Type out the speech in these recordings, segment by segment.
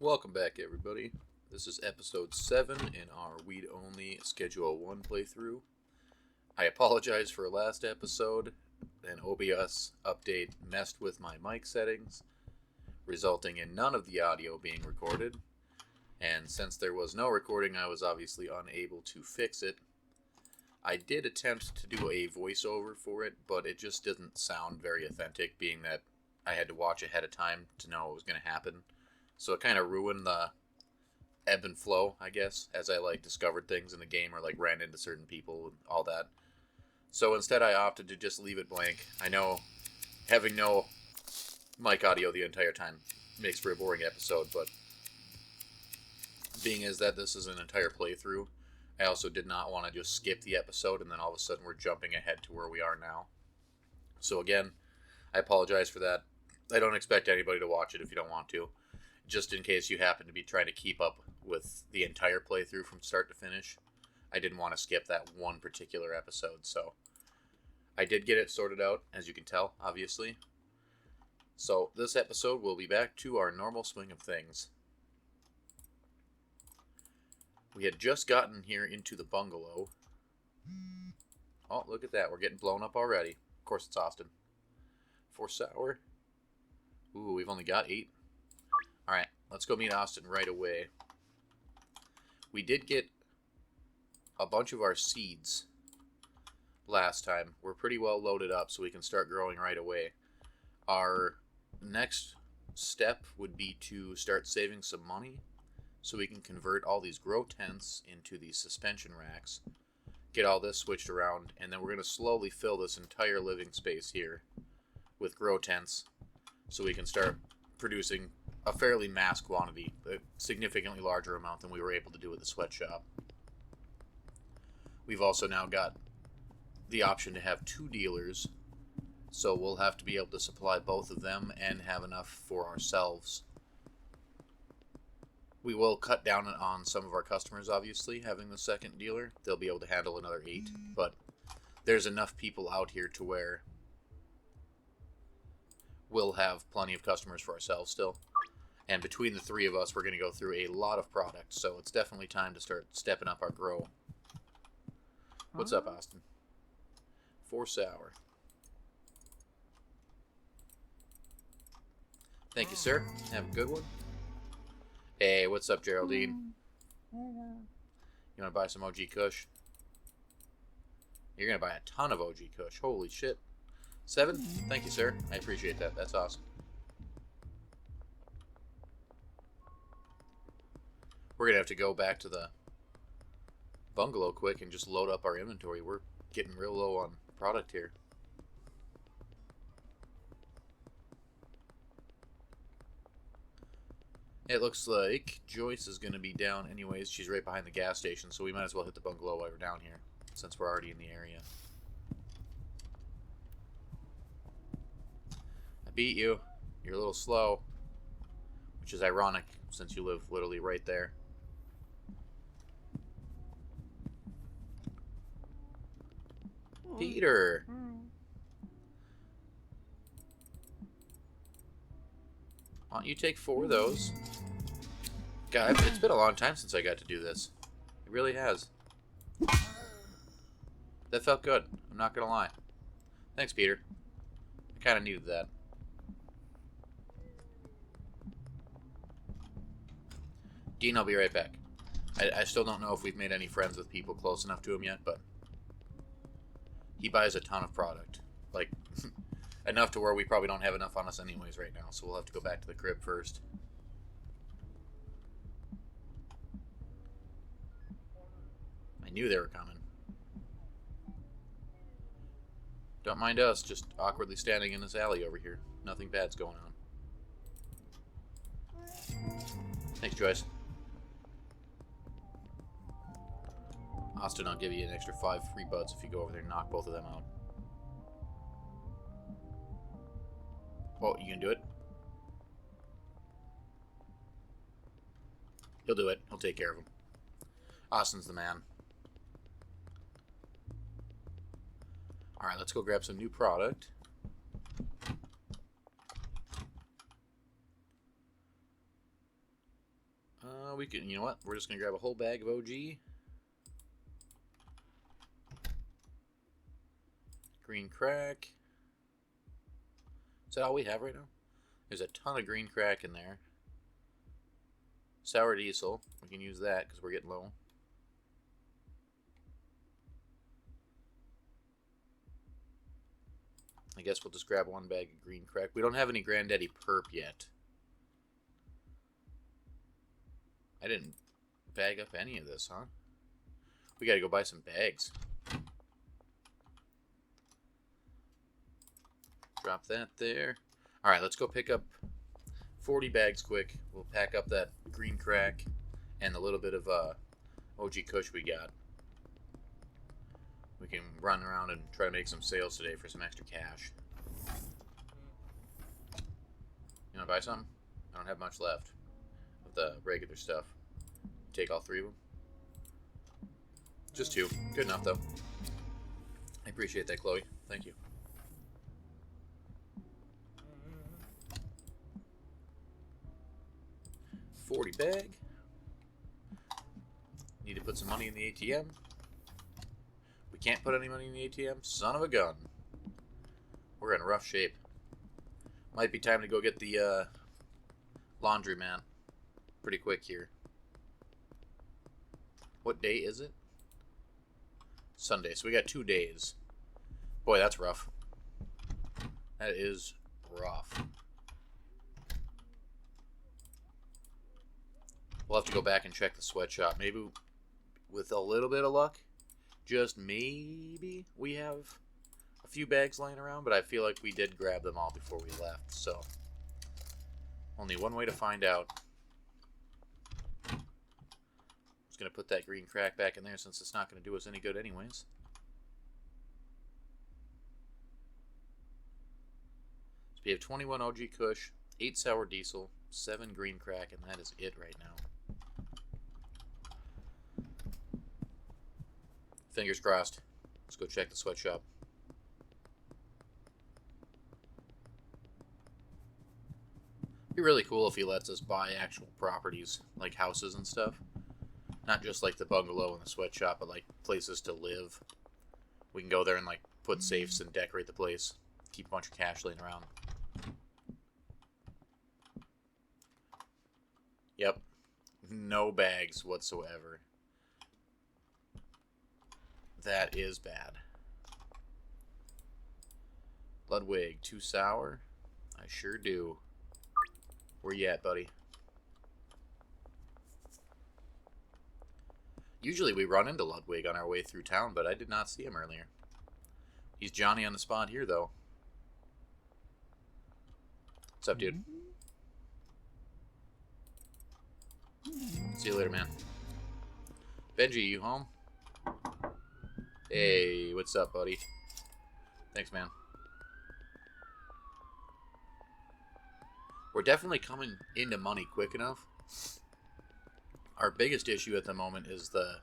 Welcome back, everybody. This is episode 7 in our Weed Only Schedule 1 playthrough. I apologize for last episode. An OBS update messed with my mic settings, resulting in none of the audio being recorded. And since there was no recording, I was obviously unable to fix it. I did attempt to do a voiceover for it, but it just didn't sound very authentic, being that I had to watch ahead of time to know what was going to happen. So it kind of ruined the ebb and flow, I guess, as I discovered things in the game or ran into certain people and all that. So instead I opted to just leave it blank. I know having no mic audio the entire time makes for a boring episode, but being as that this is an entire playthrough, I also did not want to just skip the episode and then all of a sudden we're jumping ahead to where we are now. So again, I apologize for that. I don't expect anybody to watch it if you don't want to. Just in case you happen to be trying to keep up with the entire playthrough from start to finish. I didn't want to skip that one particular episode, so I did get it sorted out, as you can tell, obviously. So this episode we'll be back to our normal swing of things. We had just gotten here into the bungalow. Oh, look at that. We're getting blown up already. Of course it's Austin. 4 sour. Ooh, we've only got 8. Alright, let's go meet Austin right away. We did get a bunch of our seeds last time. We're pretty well loaded up, so we can start growing right away. Our next step would be to start saving some money so we can convert all these grow tents into these suspension racks, get all this switched around, and then we're going to slowly fill this entire living space here with grow tents so we can start producing a fairly mass quantity, a significantly larger amount than we were able to do at the sweatshop. We've also now got the option to have 2 dealers, so we'll have to be able to supply both of them and have enough for ourselves. We will cut down on some of our customers, obviously, having the second dealer. They'll be able to handle another 8, but there's enough people out here to where we'll have plenty of customers for ourselves still. And between the 3 of us, we're going to go through a lot of products, so it's definitely time to start stepping up our grow. What's up, Austin? 4 sour. Thank you, sir. Have a good one. Hey, what's up, Geraldine? You want to buy some OG Kush? You're going to buy a ton of OG Kush. Holy shit. 7? Thank you, sir. I appreciate that. That's awesome. We're going to have to go back to the bungalow quick and just load up our inventory. We're getting real low on product here. It looks like Joyce is going to be down anyways. She's right behind the gas station, so we might as well hit the bungalow while we're down here, since we're already in the area. I beat you. You're a little slow, which is ironic since you live literally right there. Peter! Why don't you take 4 of those? God, it's been a long time since I got to do this. It really has. That felt good. I'm not gonna lie. Thanks, Peter. I kind of needed that. Dean, I'll be right back. I still don't know if we've made any friends with people close enough to him yet, but he buys a ton of product. Enough to where we probably don't have enough on us anyways right now, so we'll have to go back to the crib first. I knew they were coming. Don't mind us, just awkwardly standing in this alley over here. Nothing bad's going on. Thanks, Joyce. Austin, I'll give you an extra 5 free buds if you go over there and knock both of them out. Oh, you can do it? He'll do it. He'll take care of him. Austin's the man. Alright, let's go grab some new product. We can, you know what? We're just going to grab a whole bag of OG. Green crack. Is that all we have right now? There's a ton of green crack in there. Sour diesel. We can use that because we're getting low. I guess we'll just grab one bag of green crack. We don't have any Granddaddy Perp yet. I didn't bag up any of this, huh? We gotta go buy some bags. Drop that there. Alright, let's go pick up 40 bags quick. We'll pack up that green crack and a little bit of OG Kush we got. We can run around and try to make some sales today for some extra cash. You wanna buy something? I don't have much left of the regular stuff. Take all 3 of them? Just 2. Good enough, though. I appreciate that, Chloe. Thank you. $40 bag. Need to put some money in the ATM. We can't put any money in the ATM. Son of a gun. We're in rough shape. Might be time to go get the laundromat pretty quick here. What day is it? Sunday. So we got 2 days. Boy, that's rough. That is rough. We'll have to go back and check the sweatshop. Maybe with a little bit of luck, just maybe we have a few bags laying around, but I feel like we did grab them all before we left, so only one way to find out. Just going to put that green crack back in there since it's not going to do us any good anyways. So we have 21 OG Kush, 8 sour diesel, 7 green crack, and that is it right now. Fingers crossed. Let's go check the sweatshop. It'd be really cool if he lets us buy actual properties, like houses and stuff. Not just like the bungalow and the sweatshop, but like places to live. We can go there and like put safes and decorate the place. Keep a bunch of cash laying around. Yep. No bags whatsoever. That is bad. Ludwig, 2 sour? I sure do. Where you at, buddy? Usually we run into Ludwig on our way through town, but I did not see him earlier. He's Johnny on the spot here, though. What's up, dude? See you later, man. Benji, you home? Hey, what's up, buddy? Thanks, man. We're definitely coming into money quick enough. Our biggest issue at the moment is the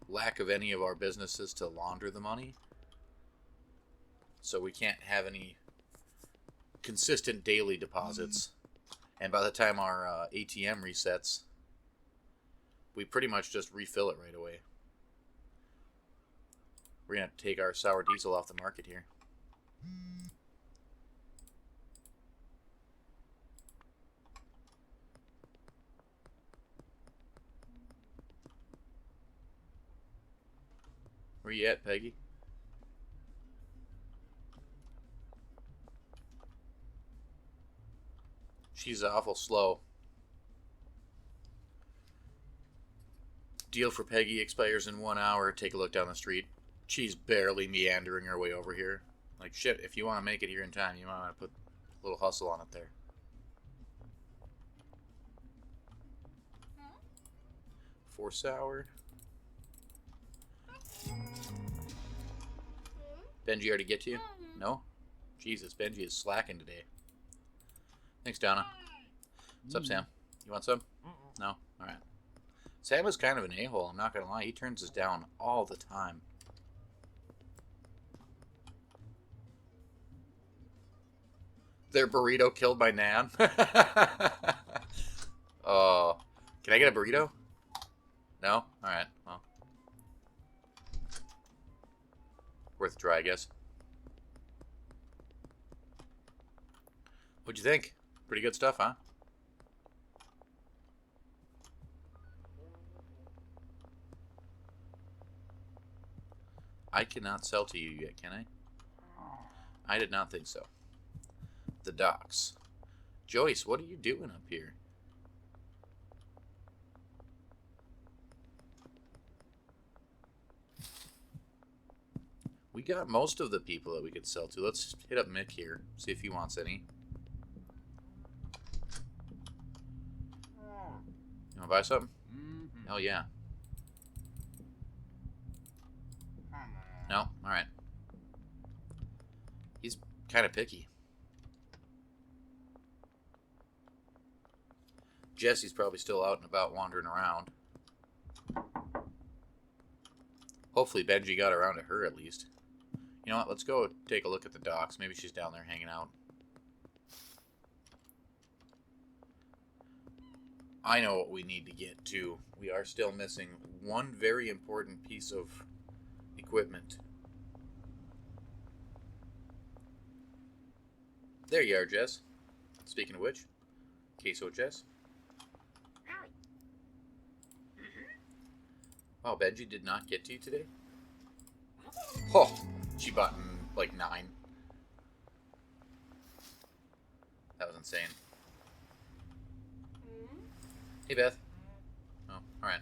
lack of any of our businesses to launder the money. So we can't have any consistent daily deposits. And by the time our ATM resets, we pretty much just refill it right away. We're going to have to take our sour diesel off the market here. Where you at, Peggy? She's awful slow. Deal for Peggy expires in 1 hour. Take a look down the street. She's barely meandering her way over here. Like, shit, if you want to make it here in time, you might want to put a little hustle on it there. Four sour. Benji already get to you? No? Jesus, Benji is slacking today. Thanks, Donna. What's up, Sam? You want some? No? Alright. Sam is kind of an a-hole, I'm not gonna lie. He turns us down all the time. Their burrito killed by Nan? Oh. Can I get a burrito? No? Alright, well. Worth a try, I guess. What'd you think? Pretty good stuff, huh? I cannot sell to you yet, can I? I did not think so. The docks. Joyce, what are you doing up here? We got most of the people that we could sell to. Let's hit up Mick here, see if he wants any. You want to buy something? Oh, yeah. No? Alright. He's kind of picky. Jesse's probably still out and about wandering around. Hopefully Benji got around to her at least. You know what? Let's go take a look at the docks. Maybe she's down there hanging out. I know what we need to get to. We are still missing one very important piece of equipment. There you are, Jess. Speaking of which, queso, Jess. Oh, Benji did not get to you today? Oh, she bought like 9. That was insane. Hey, Beth. Oh, alright.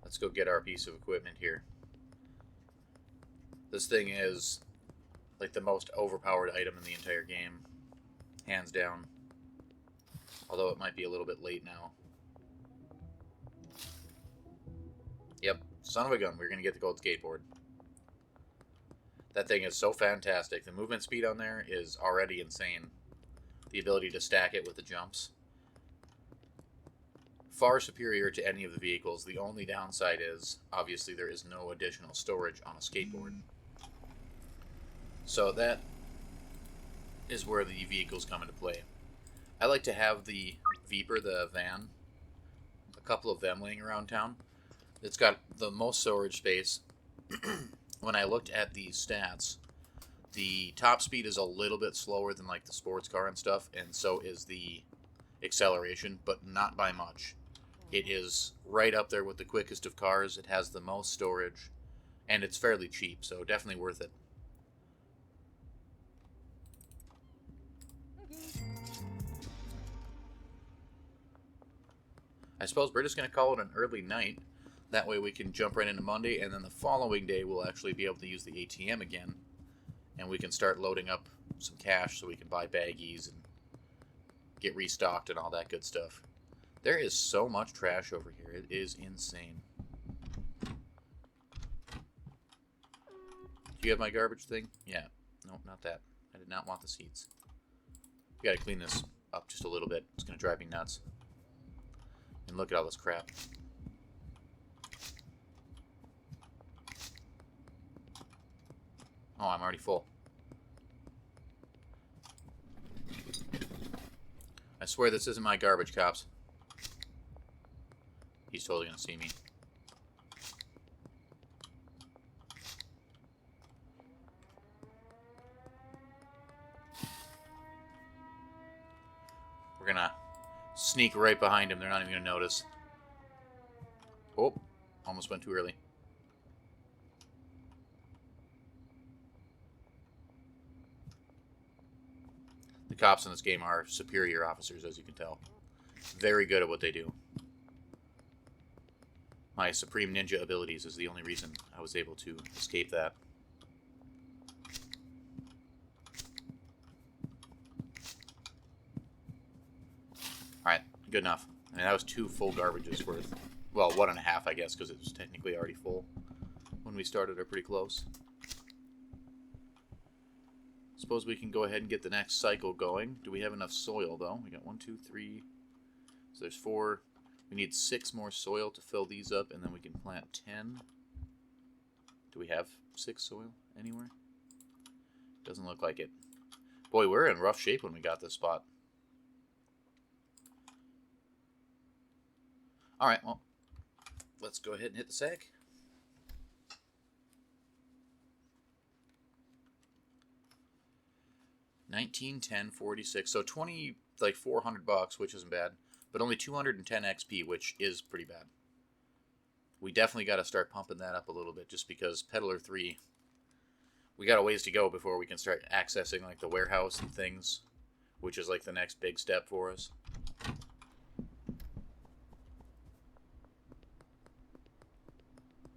Let's go get our piece of equipment here. This thing is like the most overpowered item in the entire game. Hands down. Although it might be a little bit late now. Yep, son of a gun, we're going to get the gold skateboard. That thing is so fantastic. The movement speed on there is already insane. The ability to stack it with the jumps. Far superior to any of the vehicles. The only downside is, obviously, there is no additional storage on a skateboard. So that is where the vehicles come into play. I like to have the Viper, the van, a couple of them laying around town. It's got the most storage space. When I looked at the stats, the top speed is a little bit slower than like the sports car and stuff, and so is the acceleration, but not by much. It is right up there with the quickest of cars. It has the most storage, and it's fairly cheap, so definitely worth it. I suppose we're just going to call it an early night. That way we can jump right into Monday, and then the following day we'll actually be able to use the ATM again. And we can start loading up some cash so we can buy baggies and get restocked and all that good stuff. There is so much trash over here. It is insane. Do you have my garbage thing? Yeah. Nope, not that. I did not want the seats. We gotta clean this up just a little bit. It's gonna drive me nuts. And look at all this crap. Oh, I'm already full. I swear this isn't my garbage, cops. He's totally gonna see me. We're gonna sneak right behind him. They're not even gonna notice. Oh, almost went too early. The cops in this game are superior officers, as you can tell. Very good at what they do. My supreme ninja abilities is the only reason I was able to escape that. Alright, good enough. I mean, that was 2 full garbages worth. Well, 1.5, I guess, because it was technically already full when we started, or pretty close. Suppose we can go ahead and get the next cycle going. Do we have enough soil, though? We got 1, 2, 3. So there's 4. We need 6 more soil to fill these up, and then we can plant 10. Do we have 6 soil anywhere? Doesn't look like it. Boy, we're in rough shape when we got this spot. Alright, well, let's go ahead and hit the sack. $19.10.46. So 20, like $400, which isn't bad, but only 210 XP, which is pretty bad. We definitely got to start pumping that up a little bit, just because Peddler 3, we got a ways to go before we can start accessing like the warehouse and things, which is like the next big step for us.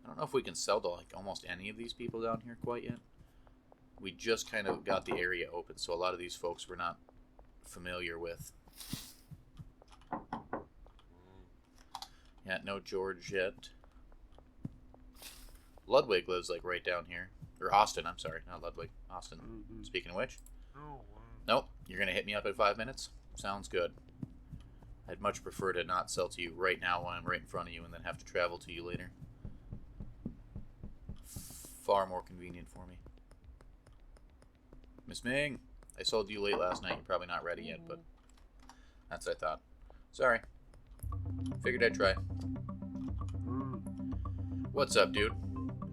I don't know if we can sell to like almost any of these people down here quite yet. We just kind of got the area open, so a lot of these folks we're not familiar with. Yeah, no George yet. Ludwig lives like right down here. Or Austin, I'm sorry, not Ludwig. Austin. Speaking of which. Nope, you're going to hit me up in 5 minutes? Sounds good. I'd much prefer to not sell to you right now when I'm right in front of you and then have to travel to you later. Far more convenient for me. Miss Ming, I sold you late last night. You're probably not ready yet, but that's what I thought. Sorry. Figured I'd try. What's up, dude?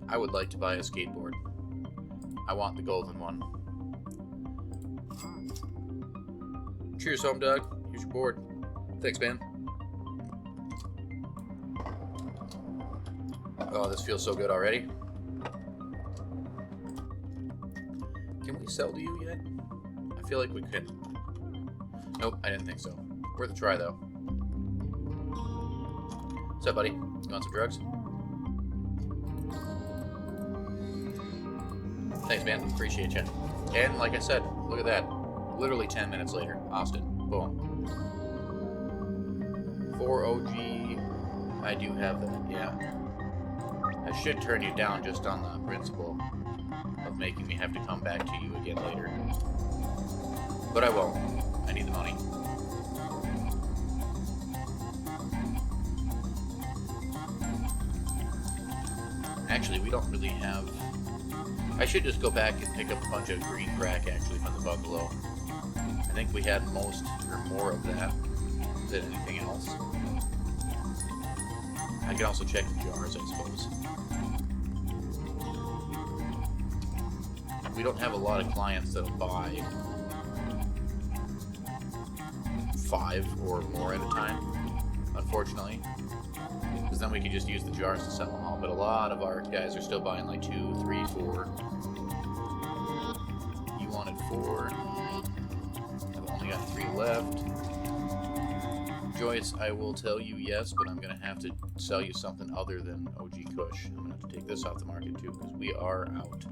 I would like to buy a skateboard. I want the golden one. Cheers, home dog. Here's your board. Thanks, man. Oh, this feels so good already. Can we sell to you yet? I feel like we could. Nope, I didn't think so. Worth a try, though. What's up, buddy? You want some drugs? Thanks, man. Appreciate you. And like I said, look at that. Literally 10 minutes later. Austin. Boom. 4 OG. I do have that, yeah. I should turn you down just on the principle of making me have to come back to you again later. But I won't. I need the money. Actually, we don't really have... I should just go back and pick up a bunch of green crack, actually, from the bungalow. I think we had most, or more of that than anything else. I can also check the jars, I suppose. We don't have a lot of clients that'll buy 5 or more at a time, unfortunately. Because then we can just use the jars to sell them all. But a lot of our guys are still buying like 2, 3, 4. You wanted 4. I've only got 3 left. Joyce, I will tell you yes, but I'm going to have to sell you something other than OG Kush. I'm going to have to take this off the market too, because we are out.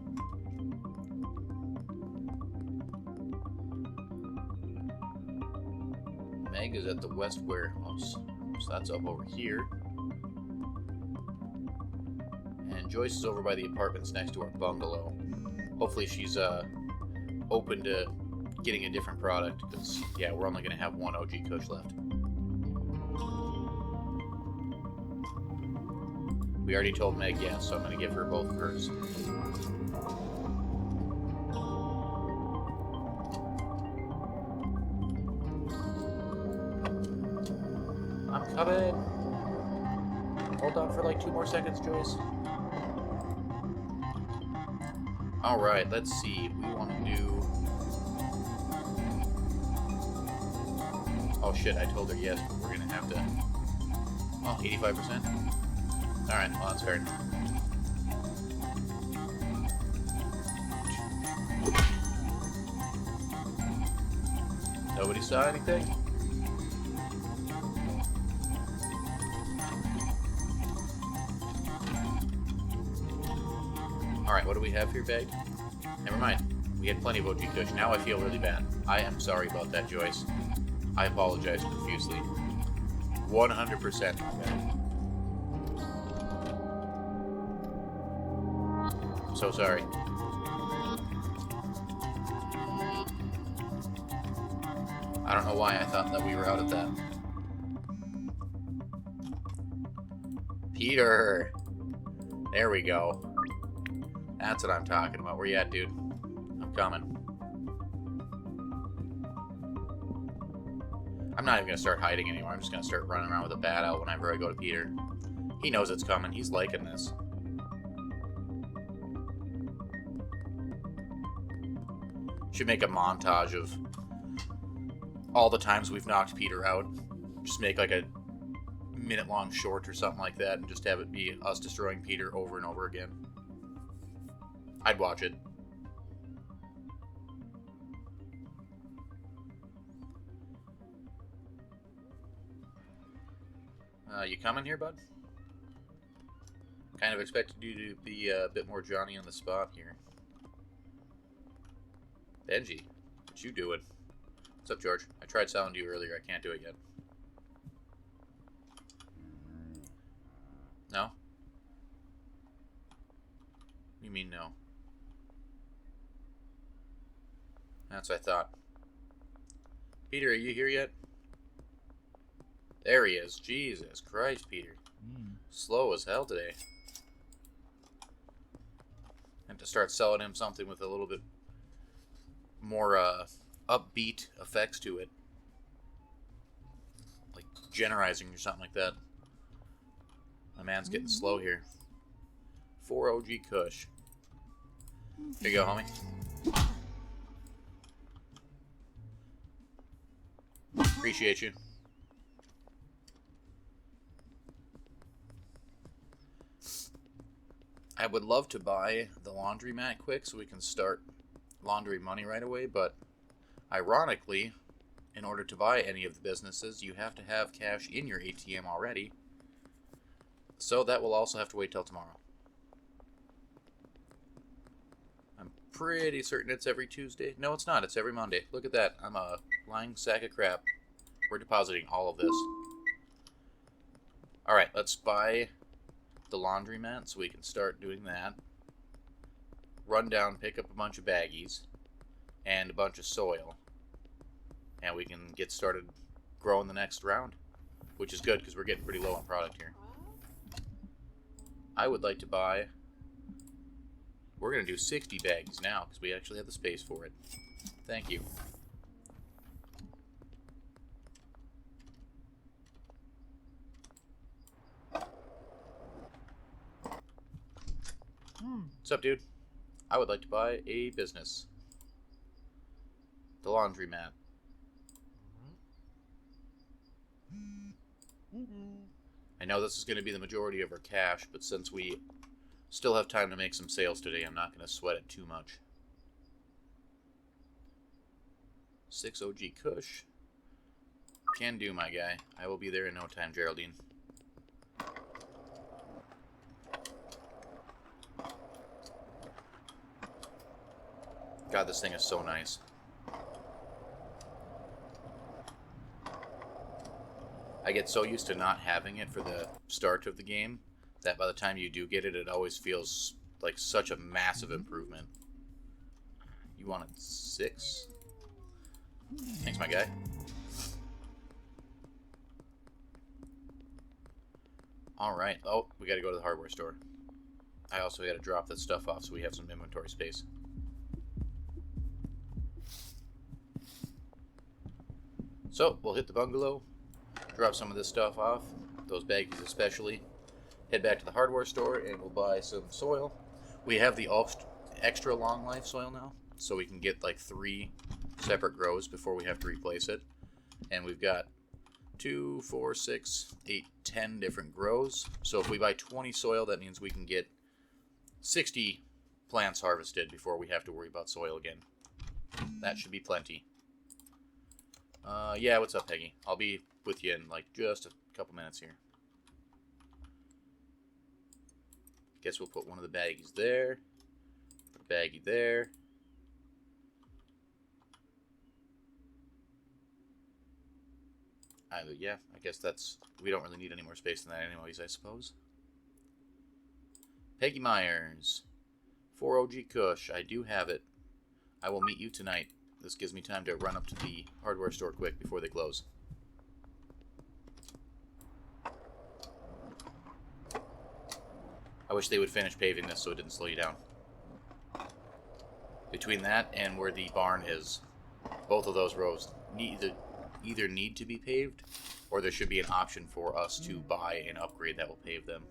Meg is at the West Warehouse, so that's up over here. And Joyce is over by the apartments next to our bungalow. Hopefully she's open to getting a different product, because, yeah, we're only going to have 1 OG Kush left. We already told Meg yes, so I'm going to give her both of hers. I'm coming! Hold on for like 2 more seconds, Joyce. Alright, let's see. We want to do... Oh shit, I told her yes, but we're going to have to... Oh, 85%? Alright, well that's fair enough. Nobody saw anything? Alright, what do we have here, bagged? Never mind. We had plenty of OG Kush. Now I feel really bad. I am sorry about that, Joyce. I apologize profusely. 100% my bad. I'm so sorry. I don't know why I thought that we were out of that. Peter! There we go. That's what I'm talking about. Where you at, dude? I'm coming. I'm not even going to start hiding anymore. I'm just going to start running around with a bat out whenever I go to Peter. He knows it's coming. He's liking this. Should make a montage of all the times we've knocked Peter out. Just make like a minute-long short or something like that and just have it be us destroying Peter over and over again. I'd watch it. You coming here, bud? Kind of expected you to be a bit more Johnny on the spot here. Benji, what you doing? What's up, George? I tried selling to you earlier. I can't do it yet. No? You mean no? That's what I thought. Peter, are you here yet? There he is. Jesus Christ, Peter. Slow as hell today. I have to start selling him something with a little bit more upbeat effects to it. Like generizing or something like that. My man's getting slow here. 4 OG Kush. Here you go, homie. Appreciate you. I would love to buy the laundromat quick so we can start laundry money right away, but ironically, in order to buy any of the businesses, you have to have cash in your ATM already. So that will also have to wait till tomorrow. I'm pretty certain it's every Tuesday. No, it's not. It's every Monday. Look at that. I'm a lying sack of crap. We're depositing all of this. Alright, let's buy the laundromat so we can start doing that. Run down, pick up a bunch of baggies and a bunch of soil. And we can get started growing the next round. Which is good because we're getting pretty low on product here. I would like to buy... We're going to do 60 baggies now because we actually have the space for it. Thank you. What's up, dude? I would like to buy a business. The laundromat. I know this is going to be the majority of our cash, but since we still have time to make some sales today, I'm not going to sweat it too much. 6 OG Kush. Can do, my guy. I will be there in no time, Geraldine. God, this thing is so nice. I get so used to not having it for the start of the game that by the time you do get it, it always feels like such a massive improvement. You wanted 6? Thanks, my guy. Alright. Oh, we gotta go to the hardware store. I also gotta drop that stuff off so we have some inventory space. So, we'll hit the bungalow, drop some of this stuff off, those baggies especially, head back to the hardware store, and we'll buy some soil. We have the extra long life soil now, so we can get like 3 separate grows before we have to replace it. And we've got 2, 4, 6, 8, 10 different grows. So if we buy 20 soil, that means we can get 60 plants harvested before we have to worry about soil again. That should be plenty. Yeah, what's up, Peggy? I'll be with you in, like, just a couple minutes here. Guess we'll put one of the baggies there. Put a baggie there. Yeah, I guess that's... We don't really need any more space than that anyways, I suppose. Peggy Myers. 4 OG Kush. I do have it. I will meet you tonight. This gives me time to run up to the hardware store quick before they close. I wish they would finish paving this so it didn't slow you down. Between that and where the barn is, both of those rows need the either need to be paved, or there should be an option for us to buy an upgrade that will pave them.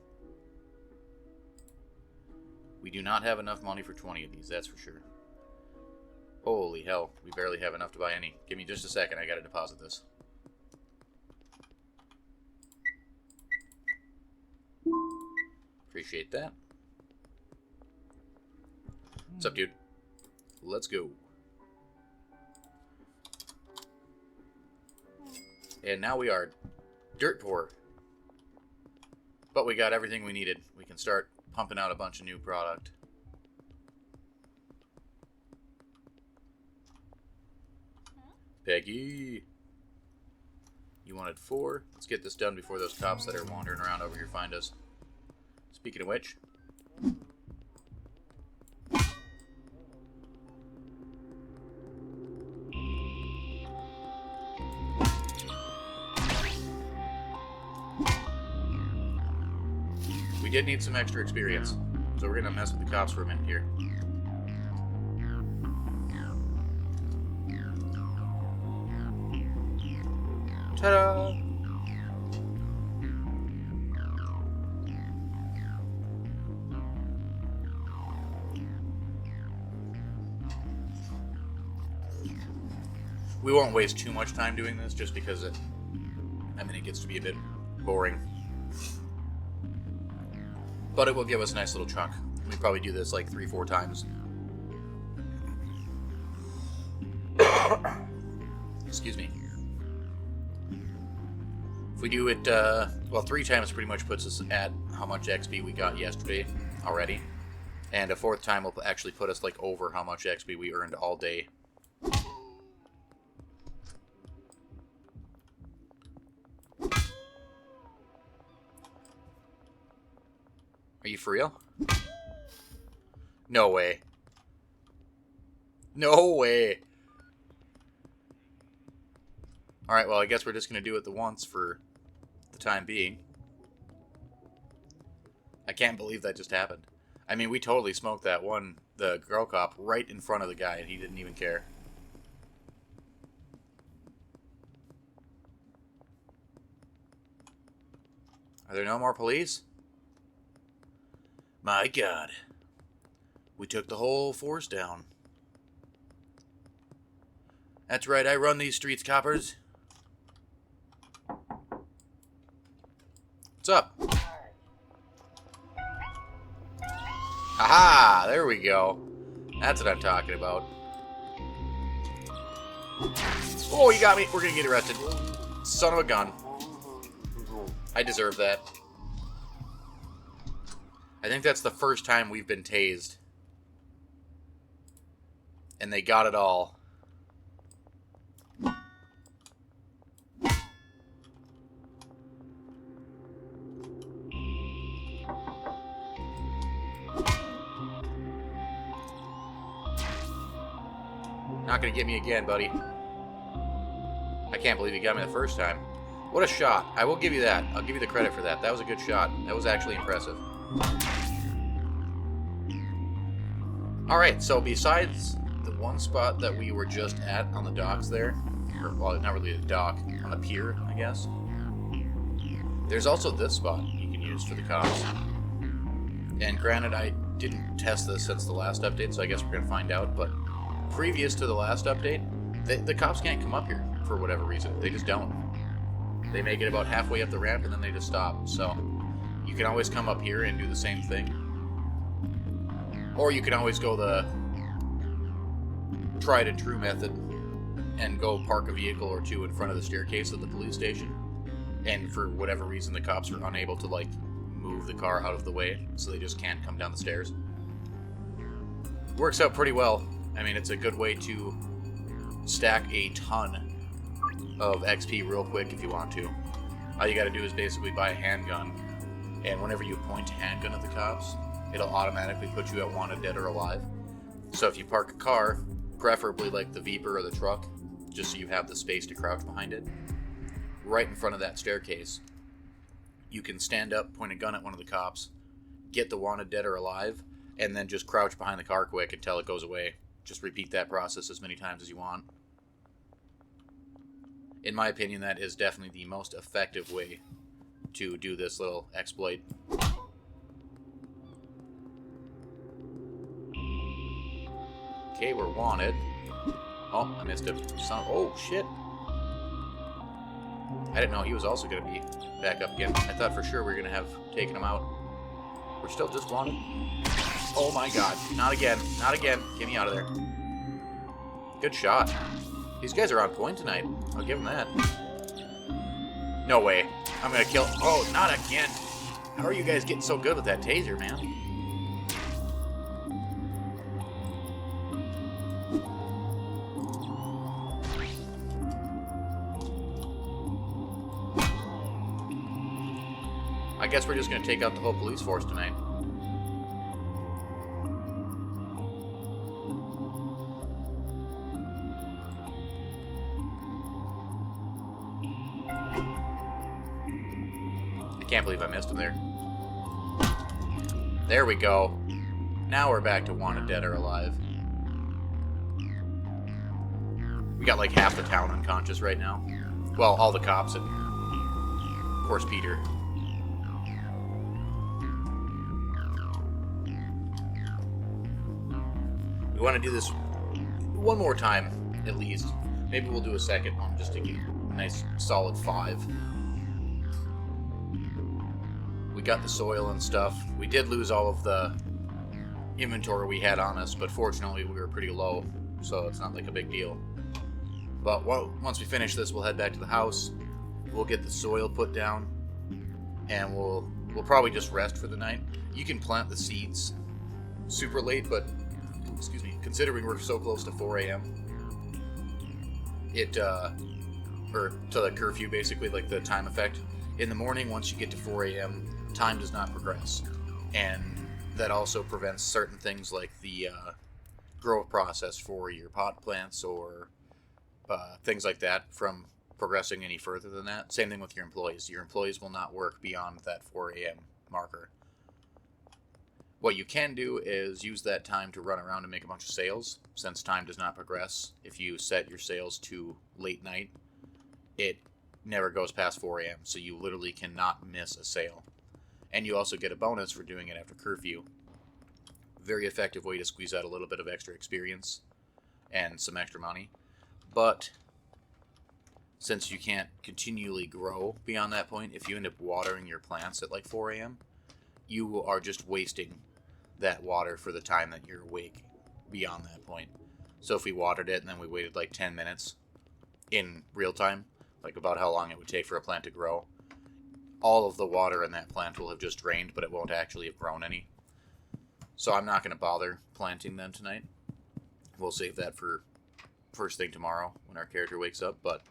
We do not have enough money for 20 of these, that's for sure. Holy hell, we barely have enough to buy any. Give me just a second, I gotta deposit this. Appreciate that. What's up, dude? Let's go. And now we are dirt poor. But we got everything we needed. We can start pumping out a bunch of new product. Peggy! You wanted 4? Let's get this done before those cops that are wandering around over here find us. Speaking of which... we did need some extra experience, so we're gonna mess with the cops for a minute here. Ta-da! We won't waste too much time doing this, just because it gets to be a bit boring. But it will give us a nice little chunk. We probably do this like 3-4 times. Excuse me. If we do it, well, 3 times pretty much puts us at how much XP we got yesterday already. And a 4th time will actually put us like over how much XP we earned all day. Are you for real? No way. No way. Alright, well, I guess we're just going to do it the once for the time being. I can't believe that just happened. I mean, we totally smoked that one, the girl cop, right in front of the guy, and he didn't even care. Are there no more police? My God. We took the whole force down. That's right, I run these streets, coppers. What's up? Aha! There we go. That's what I'm talking about. Oh, you got me. We're gonna get arrested. Son of a gun. I deserve that. I think that's the first time we've been tased. And they got it all. Not gonna get me again, buddy. I can't believe you got me the first time. What a shot. I will give you that. I'll give you the credit for that. That was a good shot. That was actually impressive. Alright, so besides the one spot that we were just at on the docks there, or, well, not really a dock, on a pier, I guess, there's also this spot you can use for the cops. And granted, I didn't test this since the last update, so I guess we're going to find out, but previous to the last update, the cops can't come up here for whatever reason. They just don't. They make it about halfway up the ramp and then they just stop. So you can always come up here and do the same thing. Or you can always go the tried and true method and go park a vehicle or two in front of the staircase of the police station. And for whatever reason, the cops are unable to, like, move the car out of the way, so they just can't come down the stairs. Works out pretty well. I mean, it's a good way to stack a ton of XP real quick if you want to. All you gotta do is basically buy a handgun, and whenever you point a handgun at the cops, it'll automatically put you at wanted, dead, or alive. So if you park a car, preferably like the Viper or the truck, just so you have the space to crouch behind it, right in front of that staircase, you can stand up, point a gun at one of the cops, get the wanted, dead, or alive, and then just crouch behind the car quick until it goes away. Just repeat that process as many times as you want. In my opinion, that is definitely the most effective way to do this little exploit. Okay, we're wanted. Oh, I missed him. Oh, shit. I didn't know he was also going to be back up again. I thought for sure we were going to have taken him out. We're still just wanted. Oh my god. Not again. Not again. Get me out of there. Good shot. These guys are on point tonight. I'll give them that. No way. I'm going to kill... Oh, not again. How are you guys getting so good with that taser, man? I guess we're just going to take out the whole police force tonight. I can't believe I missed him there. There we go. Now we're back to wanted dead or alive. We got like half the town unconscious right now. Well, all the cops and, of course, Peter. We want to do this one more time, at least. Maybe we'll do a second one just to get a nice solid 5. We got the soil and stuff. We did lose all of the inventory we had on us, but fortunately we were pretty low, so it's not like a big deal. But once we finish this, we'll head back to the house. We'll get the soil put down, and we'll probably just rest for the night. You can plant the seeds super late, but excuse me, considering we're so close to 4 a.m., or to the curfew, basically, like the time effect. In the morning, once you get to 4 a.m., time does not progress. And that also prevents certain things like the growth process for your pot plants or things like that from progressing any further than that. Same thing with your employees. Your employees will not work beyond that 4 a.m. marker. What you can do is use that time to run around and make a bunch of sales. Since time does not progress, if you set your sales to late night, it never goes past 4 a.m., so you literally cannot miss a sale. And you also get a bonus for doing it after curfew. Very effective way to squeeze out a little bit of extra experience and some extra money. But since you can't continually grow beyond that point, if you end up watering your plants at like 4 a.m., you are just wasting that water for the time that you're awake beyond that point. So if we watered it and then we waited like 10 minutes in real time, like about how long it would take for a plant to grow, all of the water in that plant will have just drained, but it won't actually have grown any. So I'm not going to bother planting them tonight. We'll save that for first thing tomorrow when our character wakes up, but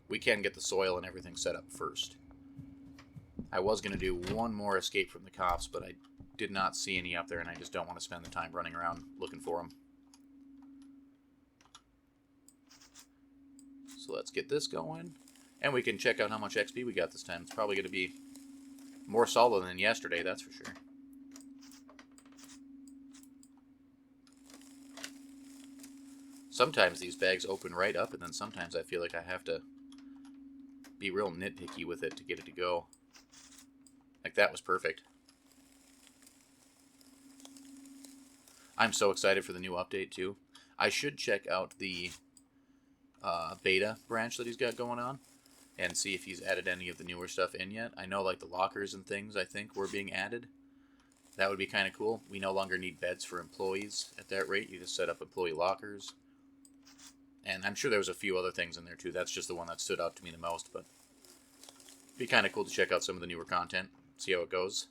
we can get the soil and everything set up first. I was going to do one more escape from the cops, but I did not see any up there, and I just don't want to spend the time running around looking for them. So let's get this going, and we can check out how much XP we got this time. It's probably going to be more solid than yesterday, that's for sure. Sometimes these bags open right up, and then sometimes I feel like I have to be real nitpicky with it to get it to go. Like, that was perfect. I'm so excited for the new update, too. I should check out the beta branch that he's got going on and see if he's added any of the newer stuff in yet. I know, like, the lockers and things, I think, were being added. That would be kind of cool. We no longer need beds for employees at that rate. You just set up employee lockers. And I'm sure there was a few other things in there, too. That's just the one that stood out to me the most, but it'd be kind of cool to check out some of the newer content, see how it goes.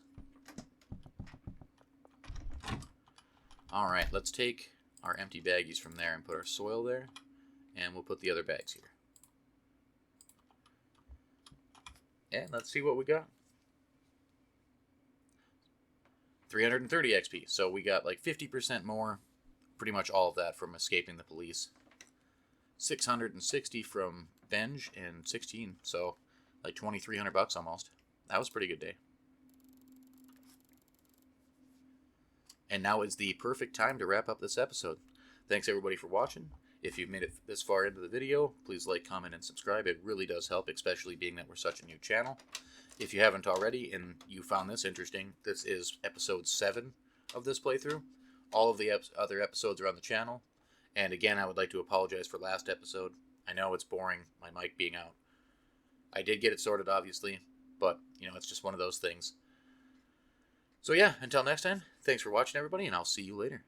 Alright, let's take our empty baggies from there and put our soil there, and we'll put the other bags here. And let's see what we got. 330 XP, so we got like 50% more, pretty much all of that from escaping the police. 660 from Benj and 16, so like 2,300 bucks almost. That was a pretty good day. And now is the perfect time to wrap up this episode. Thanks everybody for watching. If you've made it this far into the video, please like, comment, and subscribe. It really does help, especially being that we're such a new channel. If you haven't already and you found this interesting, this is episode 7 of this playthrough. All of the other episodes are on the channel. And again, I would like to apologize for last episode. I know it's boring, my mic being out. I did get it sorted, obviously, but, you know, it's just one of those things. So yeah, until next time, thanks for watching, everybody, and I'll see you later.